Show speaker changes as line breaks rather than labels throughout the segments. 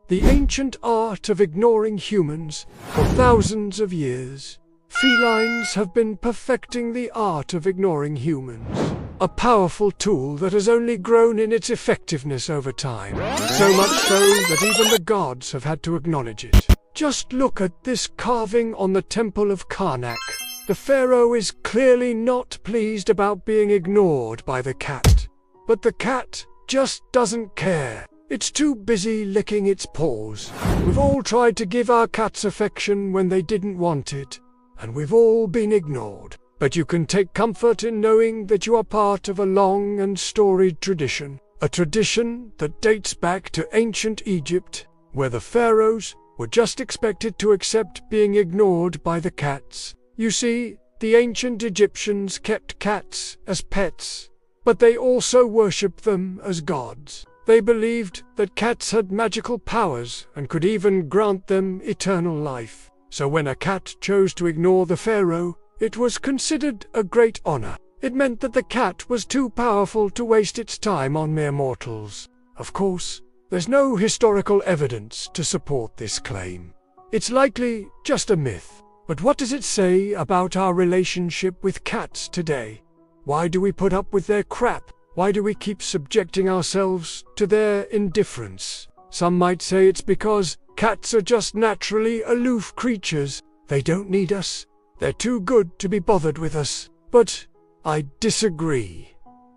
the ancient art of ignoring humans for thousands of years. Felines have been perfecting the art of ignoring humans, a powerful tool that has only grown in its effectiveness over time, so much so that even the gods have had to acknowledge it. Just look at this carving on the Temple of Karnak. The pharaoh is clearly not pleased about being ignored by the cat. But the cat just doesn't care. It's too busy licking its paws. We've all tried to give our cats affection when they didn't want it, and we've all been ignored. But you can take comfort in knowing that you are part of a long and storied tradition. A tradition that dates back to ancient Egypt, where the pharaohs were just expected to accept being ignored by the cats. You see, the ancient Egyptians kept cats as pets, but they also worshipped them as gods. They believed that cats had magical powers and could even grant them eternal life. So when a cat chose to ignore the pharaoh, it was considered a great honor. It meant that the cat was too powerful to waste its time on mere mortals. Of course, there's no historical evidence to support this claim. It's likely just a myth. But what does it say about our relationship with cats today? Why do we put up with their crap? Why do we keep subjecting ourselves to their indifference? Some might say it's because cats are just naturally aloof creatures. They don't need us. They're too good to be bothered with us. But I disagree.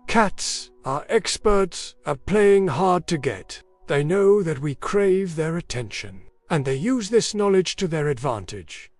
Cats are experts at playing hard to get. They know that we crave their attention, and they use this knowledge to their advantage.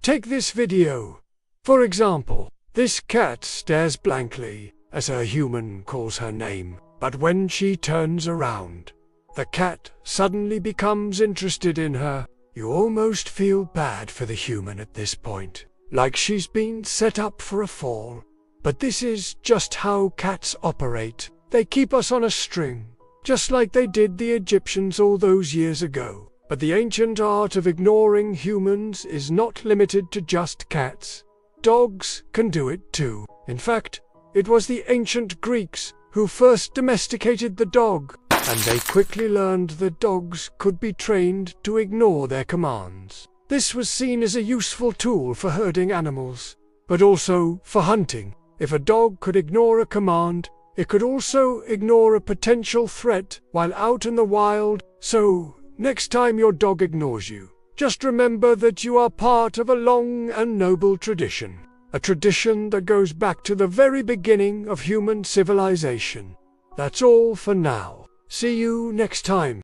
Take this video. For example, this cat stares blankly as her human calls her name, but when she turns around, the cat suddenly becomes interested in her. You almost feel bad for the human at this point, like she's been set up for a fall. But this is just how cats operate. They keep us on a string, just like they did the Egyptians all those years ago. But the ancient art of ignoring humans is not limited to just cats. Dogs can do it too. In fact, it was the ancient Greeks who first domesticated the dog, and they quickly learned that dogs could be trained to ignore their commands. This was seen as a useful tool for herding animals, but also for hunting. If a dog could ignore a command, it could also ignore a potential threat while out in the wild. So, next time your dog ignores you, just remember that you are part of a long and noble tradition. A tradition that goes back to the very beginning of human civilization. That's all for now. See you next time.